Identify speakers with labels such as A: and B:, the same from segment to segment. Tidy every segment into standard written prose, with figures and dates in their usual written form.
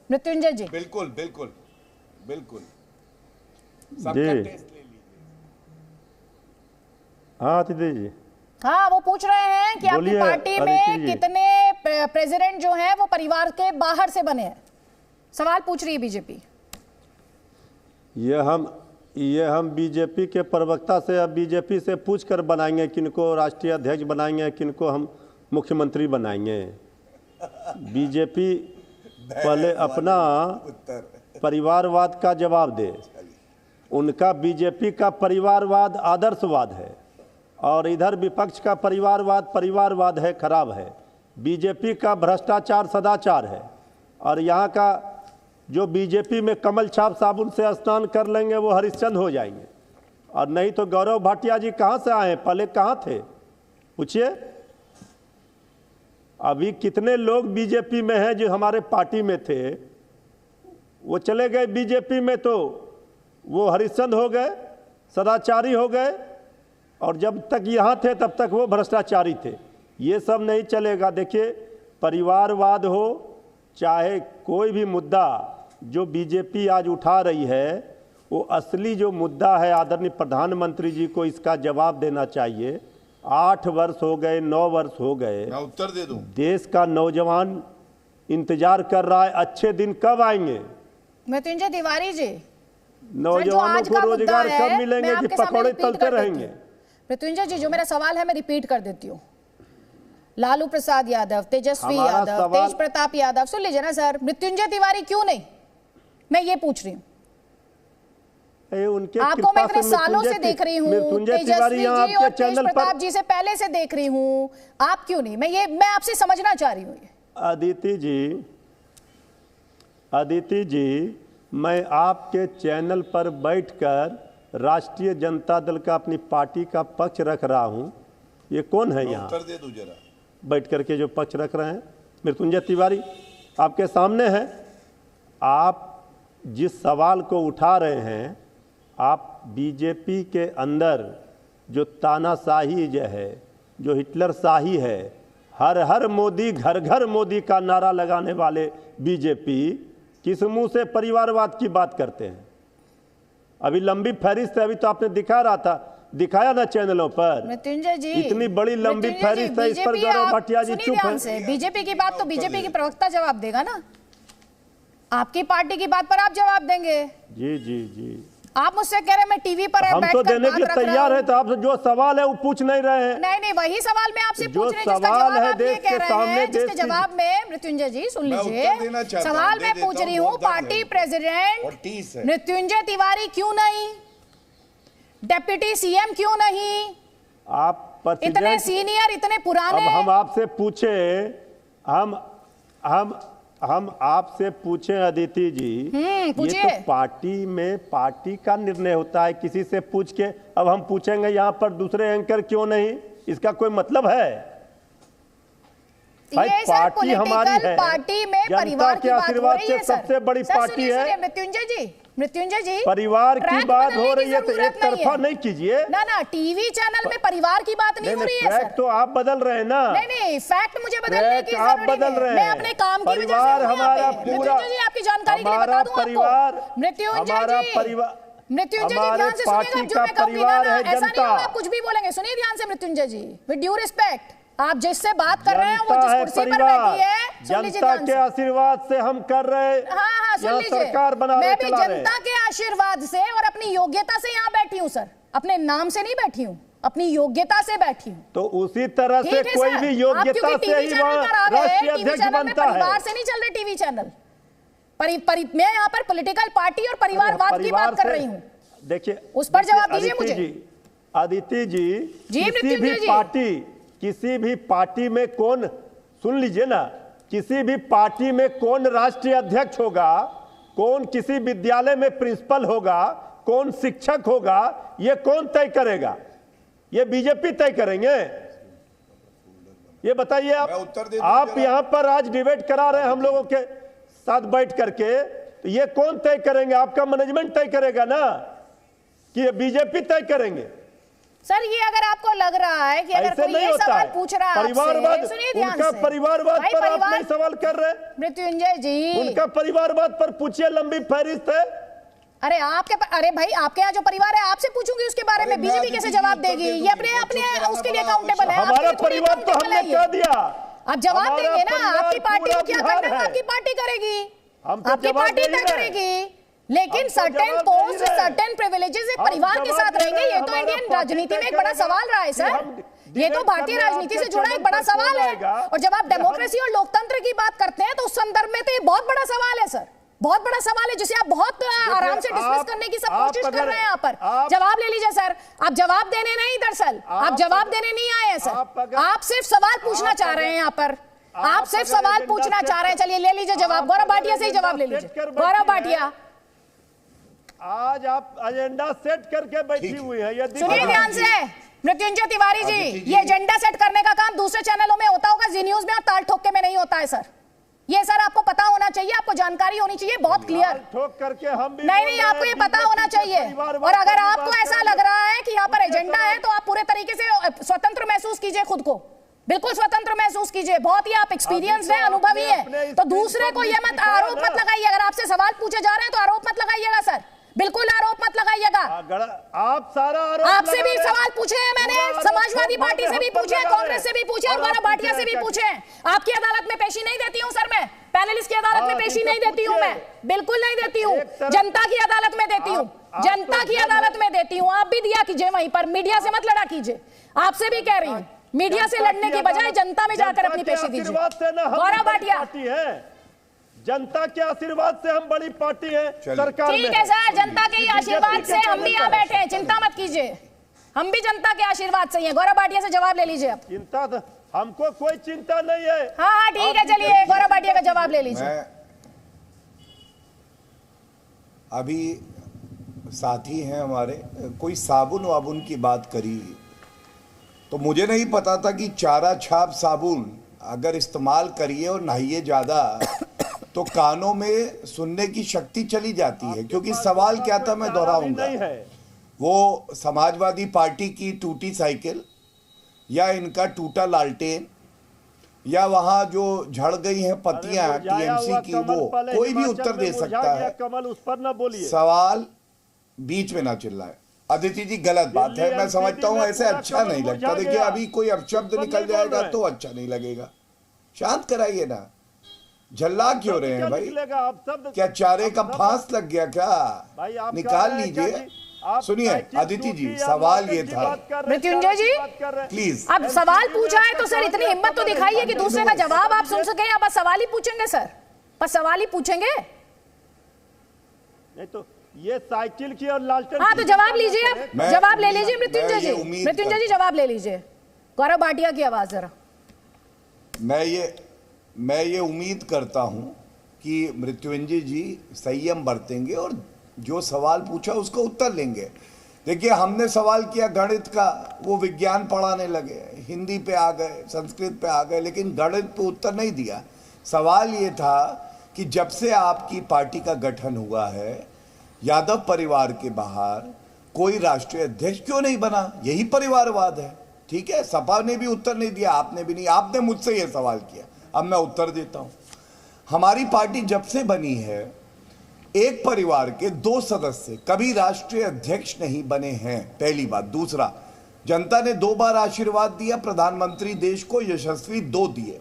A: मृत्युंजय जी।
B: बिल्कुल बिल्कुल बिल्कुल
C: जी। हाँ अतिथि जी।
A: हाँ, वो पूछ रहे हैं कि आपकी
C: बोलिए,
A: पार्टी में
C: अदिति जी।
A: कितने प्रेसिडेंट जो हैं वो परिवार के बाहर से बने हैं। सवाल पूछ रही है बीजेपी।
C: ये हम बीजेपी के प्रवक्ता से, अब बीजेपी से पूछ कर बनाएंगे किनको राष्ट्रीय अध्यक्ष बनाएंगे, किनको हम मुख्यमंत्री बनाएंगे। बीजेपी पहले अपना परिवारवाद का जवाब दे। उनका बीजेपी का परिवारवाद आदर्शवाद है और इधर विपक्ष का परिवारवाद है, खराब है। बीजेपी का भ्रष्टाचार सदाचार है और यहाँ का जो बीजेपी में कमल छाप साबुन से स्नान कर लेंगे वो हरिश्चंद्र हो जाएंगे। और नहीं तो गौरव भाटिया जी कहाँ से आए, पहले कहाँ थे पूछिए। अभी कितने लोग बीजेपी में हैं जो हमारे पार्टी में थे, वो चले गए बीजेपी में तो वो हरिश्चंद्र हो गए, सदाचारी हो गए, और जब तक यहाँ थे तब तक वो भ्रष्टाचारी थे। ये सब नहीं चलेगा। देखिए, परिवारवाद हो चाहे कोई भी मुद्दा जो बीजेपी आज उठा रही है, वो असली जो मुद्दा है, आदरणीय प्रधानमंत्री जी को इसका जवाब देना चाहिए। 8 वर्ष हो गए, 9 वर्ष हो गए,
B: मैं उत्तर दे दूं।
C: देश का नौजवान इंतजार कर रहा है अच्छे दिन कब आएंगे।
A: मृत्युंजय तिवारी जी,
C: नौजवानों को रोजगार कब मिलेंगे कि पकौड़े तलते रहेंगे।
A: मृत्युंजय जी, जो मेरा सवाल है मैं रिपीट कर देती हूँ। लालू प्रसाद यादव, तेजस्वी यादव, तेज प्रताप यादव, सुन लीजिए ना सर। मृत्युंजय तिवारी क्यों नहीं, मैं ये पूछ रही हूँ। आपको मैं इतने सालों से देख रही हूँ, तेजस्वी जी और तेज प्रताप जी से पहले से देख रही हूँ, आप क्यों नहीं? मैं आपसे समझना चाह रही हूँ।
C: अदिति जी, मैं आपके चैनल पर बैठकर राष्ट्रीय जनता दल का अपनी पार्टी का पक्ष रख रहा हूँ। ये कौन है यहाँ
B: उत्तर दे दूं जरा
C: बैठ करके जो पक्ष रख रहे हैं? मृत्युंजय तिवारी आपके सामने है। आप जिस सवाल को उठा रहे हैं, आप बीजेपी के अंदर जो तानाशाही जो है, जो हिटलर शाही है, हर हर मोदी घर घर मोदी का नारा लगाने वाले बीजेपी किस मुंह से परिवारवाद की बात करते हैं? अभी लंबी फहरिस्त है, अभी तो आपने दिखाया ना चैनलों पर।
A: मृत्युंजय जी,
C: इतनी बड़ी लंबी फहरिस्त है, इस पर गौरव भाटिया जी चुप है।
A: बीजेपी की बात तो बीजेपी की प्रवक्ता जवाब देगा ना, आपकी पार्टी की बात पर आप जवाब देंगे।
C: जी जी जी,
A: आप मुझसे कह रहे हैं मैं टीवी पर
C: हम तो देने के लिए तैयार है, तो आप जो सवाल है वो पूछ नहीं रहे हैं।
A: नहीं, वही सवाल मैं आपसे पूछ रही हूं, जिसका जवाब आप ये कह रहे हैं, जिसके जवाब में मृत्युंजय जी सुन लीजिए, सवाल मैं पूछ रही हूँ, पार्टी प्रेसिडेंट मृत्युंजय तिवारी क्यों नहीं, डिप्टी सीएम क्यों नहीं?
C: आप
A: इतने सीनियर, इतने पुराने।
C: अब हम आपसे पूछे, हम आपसे पूछे अदिति जी, ये तो पार्टी में पार्टी का निर्णय होता है, किसी से पूछ के अब हम पूछेंगे यहाँ पर दूसरे एंकर क्यों नहीं, इसका कोई मतलब है? भाई पार्टी हमारी है,
A: पार्टी में परिवार
C: के आशीर्वाद से सबसे बड़ी पार्टी है।
A: मृत्युंजय जी,
C: परिवार की बात हो रही है तो एक तरफा नहीं कीजिए
A: ना। टीवी चैनल में परिवार की बात नहीं हो रही है सर।
C: तो आप बदल रहे हैं ना।
A: नहीं, फैक्ट मुझे बदलने की
C: आप बदल रहे हैं।
A: मैं अपने काम की वजह से
C: हमारा पूरा,
A: मृत्युंजय जी आपकी जानकारी के लिए बता दूं आपको, मृत्युंजय जी ध्यान से सुनिएगा, जो मैं कहूंगी ना ऐसा नहीं होगा, आप कुछ भी बोलेंगे। सुनिए ध्यान से मृत्युंजय जी, विद ड्यू रिस्पेक्ट, आप जिससे बात कर रहे हैं वो जिस कुर्सी पर बैठी है,
C: जनता के आशीर्वाद से हम कर रहे हैं।
A: हाँ, सुन लीजिए,
C: सरकार बना रहे,
A: मैं भी जनता के आशीर्वाद से और अपनी योग्यता से यहाँ बैठी हूँ सर, अपने नाम से नहीं बैठी हूँ, अपनी योग्यता से बैठी हूँ।
C: तो उसी तरह से कोई भी योग्यता से ही राष्ट्रीय अध्यक्ष बनता है।
A: परिवार से नहीं चल रहे टीवी चैनल, मैं यहाँ पर पॉलिटिकल पार्टी और परिवारवाद की बात कर रही हूँ।
C: देखिए,
A: उस पर जवाब दीजिए मुझे।
C: अदिति जी, किसी भी पार्टी में कौन, सुन लीजिए ना, किसी भी पार्टी में कौन राष्ट्रीय अध्यक्ष होगा, कौन किसी विद्यालय में प्रिंसिपल होगा, कौन शिक्षक होगा, ये कौन तय करेगा? ये बीजेपी तय करेंगे? ये बताइए आप यहाँ पर आज डिबेट करा रहे हैं हम लोगों के साथ बैठ करके, तो ये कौन तय करेंगे? आपका मैनेजमेंट तय करेगा ना, कि ये बीजेपी तय करेंगे?
A: सर ये अगर आपको लग रहा है कि अगर
C: ऐसे
A: कोई
C: नहीं
A: ये
C: होता
A: सवाल
C: है।
A: पूछ रहा है
C: परिवारवाद,
A: आपसे, सुनिए ध्यान
C: उनका
A: से।
C: परिवारवाद
A: भाई
C: पर आप
A: परिवार-
C: नहीं सवाल कर रहे।
A: मृत्युंजय जी,
C: उनका परिवारवाद पर पूछिए, लंबी फहरिस्त है।
A: अरे अरे भाई आपके यहाँ जो परिवार है आपसे पूछूंगी उसके बारे में, बीजेपी कैसे जवाब देगी? ये अपने अपने उसके लिए अकाउंटेबल है।
C: हमारा परिवार तो हमने कह दिया,
A: आप जवाब
C: हमारा
A: देंगे ना,
C: परिवार
A: आपकी पार्टी को
C: पूरा
A: क्या
C: बिहार
A: करना है
C: है।
A: आपकी पार्टी करेगी,
C: हम तो
A: आपकी
C: जवाब
A: पार्टी
C: दे ही
A: तय
C: रहे हैं।
A: करेगी। लेकिन
C: हम तो
A: सर्टेन
C: जवाब दे ही
A: पोस्ट,
C: रहे हैं।
A: सर्टेन प्रिविलेजेस एक
C: हम
A: परिवार के
C: जवाब
A: साथ
C: दे
A: रहेंगे,
C: रहे
A: ये
C: हैं।
A: तो
C: हमारा
A: इंडियन
C: पार्टी
A: राजनीति में
C: तय
A: एक बड़ा
C: करेगा
A: सवाल रहा है
C: कि
A: सर।
C: हम
A: ये तो
C: डिबेट
A: भारतीय
C: करने
A: राजनीति से
C: आपके
A: जुड़ा एक
C: चैनल
A: बड़ा
C: पर
A: सवाल
C: कौन
A: है।
C: आएगा?
A: और जब आप डेमोक्रेसी और लोकतंत्र की बात करते हैं तो उस संदर्भ में तो ये बहुत बड़ा सवाल है सर, बहुत बड़ा सवाल है जिसे आप बहुत आराम से डिस्कस करने की सब कोशिश कर रहे हैं यहाँ पर। जवाब ले लीजिए सर, आप जवाब देने नहीं, दरअसल आप जवाब देने नहीं आए हैं सर, आप सिर्फ सवाल पूछना चाह रहे हैं यहाँ पर, आप सिर्फ सवाल पूछना चाह रहे हैं। चलिए ले लीजिए जवाब, गौरव भाटिया से ही जवाब ले लीजिए। गौरव भाटिया,
C: आज आप एजेंडा सेट करके बैठी हुई है, यदि
A: सुनिए ध्यान से मृत्युंजय तिवारी जी, ये एजेंडा सेट करने का काम दूसरे चैनलों में होता होगा, जी न्यूज में और ताल ठोक के में नहीं होता है सर। ये सर आपको पता होना चाहिए, आपको जानकारी होनी चाहिए बहुत क्लियर।
C: ठोक करके हम भी
A: नहीं, आपको ये पता होना चाहिए। और अगर आपको ऐसा लग रहा है कि यहाँ पर एजेंडा है तो आप पूरे तरीके से स्वतंत्र महसूस कीजिए खुद को, बिल्कुल स्वतंत्र महसूस कीजिए, बहुत ही आप एक्सपीरियंस है, अनुभवी है। तो दूसरे को ये मत आरोप मत लगाइए, अगर आपसे सवाल पूछे जा रहे हैं तो आरोप मत लगाइएगा सर, बिल्कुल आरोप मत लगाइएगा।
C: आप सारा आरोप
A: आपसे भी सवाल पूछे हैं मैंने, समाजवादी पार्टी से भी पूछे, कांग्रेस से भी पूछे और गौरव भाटिया से भी पूछे। आपकी अदालत में पेशी नहीं देती हूं सर, मैं पैनलिस्ट की अदालत में पेशी नहीं देती हूं, मैं बिल्कुल नहीं देती हूं, जनता की अदालत में देती हूं, जनता की अदालत में देती हूं। आप भी दिया कीजिए वहीं पर, मीडिया से मत लड़ा कीजिए, आपसे भी कह रही हूं, मीडिया से लड़ने की बजाय जनता में जाकर अपनी पेशी दीजिए। गौरव भाटिया,
C: जनता के आशीर्वाद से हम बड़ी पार्टी है सरकार में।
A: ठीक है सर, जनता के आशीर्वाद से हम भी यहाँ बैठे हैं, चिंता मत कीजिए, हम भी जनता के आशीर्वाद से ही हैं। गौरव भाटिया से जवाब ले लीजिए अब।
C: चिंता हमको कोई चिंता नहीं है।
A: हाँ ठीक है, चलिए गौरव भाटिया का जवाब ले लीजिए।
B: अभी साथी हैं हमारे, कोई साबुन वाबुन की बात करी तो मुझे नहीं पता था कि चारा छाप साबुन अगर इस्तेमाल करिए और नहाइए ज्यादा तो कानों में सुनने की शक्ति चली जाती है। क्योंकि सवाल क्या था मैं दोहराऊंगा, वो समाजवादी पार्टी की टूटी साइकिल या इनका टूटा लालटेन या वहां जो झड़ गई हैं पत्तियां टीएमसी की, वो कोई भी उत्तर दे सकता है।
C: कमल उस पर ना बोलिए,
B: सवाल बीच में ना चिल्लाए। अदिति जी गलत बात है, मैं समझता हूं, ऐसे अच्छा नहीं लगता। देखिए अभी कोई अपशब्द निकल जाएगा तो अच्छा नहीं लगेगा, शांत कराइए ना, झल्ला क्यों रहे हैं भाई? क्या चारे का फांस लग गया क्या? निकाल लीजिए। सुनिए अदिति जी, सवाल ये था,
A: मृत्युंजय जी
B: प्लीज
A: अब सवाल पूछा है तो सर इतनी हिम्मत तो दिखाइए कि दूसरे का जवाब आप सुन सके। आप बस सवाल ही पूछेंगे सर, बस सवाल ही पूछेंगे?
C: नहीं तो ये साइकिल की और लालटेन।
A: हाँ तो जवाब लीजिए, आप जवाब ले लीजिए मृत्युंजय जी, मृत्युंजय जी जवाब ले लीजिए। गौरव भाटिया की आवाज जरा।
B: मैं ये उम्मीद करता हूं कि मृत्युंजय जी संयम बरतेंगे और जो सवाल पूछा उसका उत्तर लेंगे। देखिए हमने सवाल किया गणित का, वो विज्ञान पढ़ाने लगे, हिंदी पे आ गए, संस्कृत पे आ गए, लेकिन गणित पे उत्तर नहीं दिया। सवाल ये था कि जब से आपकी पार्टी का गठन हुआ है, यादव परिवार के बाहर कोई राष्ट्रीय अध्यक्ष क्यों नहीं बना? यही परिवारवाद है। ठीक है, सपा ने भी उत्तर नहीं दिया, आपने भी नहीं। आपने मुझसे यह सवाल किया, अब मैं उत्तर देता हूं। हमारी पार्टी जब से बनी है, एक परिवार के 2 सदस्य कभी राष्ट्रीय अध्यक्ष नहीं बने हैं, पहली बात। दूसरा, जनता ने 2 बार आशीर्वाद दिया, प्रधानमंत्री देश को यशस्वी 2 दिए,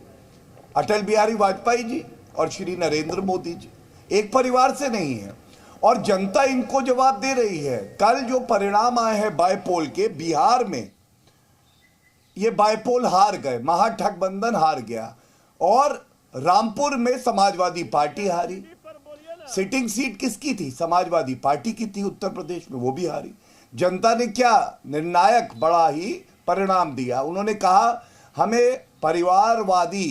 B: अटल बिहारी वाजपेयी जी और श्री नरेंद्र मोदी जी। एक परिवार से नहीं है और जनता इनको जवाब दे रही है। कल जो परिणाम आए हैं बायपोल के, बिहार में ये बायपोल हार गए, महागठबंधन हार गया और रामपुर में समाजवादी पार्टी हारी। सिटिंग सीट किसकी थी? समाजवादी पार्टी की थी उत्तर प्रदेश में, वो भी हारी। जनता ने क्या निर्णायक बड़ा ही परिणाम दिया, उन्होंने कहा हमें परिवारवादी,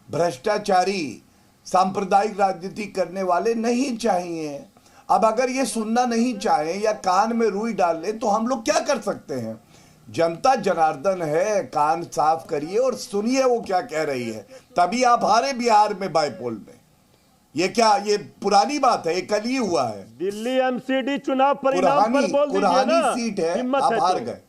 B: भ्रष्टाचारी, सांप्रदायिक राजनीति करने वाले नहीं चाहिए। अब अगर ये सुनना नहीं चाहे या कान में रुई डाल ले तो हम लोग क्या कर सकते हैं? जनता जनार्दन है, कान साफ करिए और सुनिए वो क्या कह रही है, तभी आप हारे बिहार में बायपोल में। ये क्या, ये पुरानी बात है, ये कल ही हुआ है।
C: दिल्ली एमसीडी चुनाव परिणाम पर बोल दीजिए ना,
B: पुरानी सीट है, आप हार गए।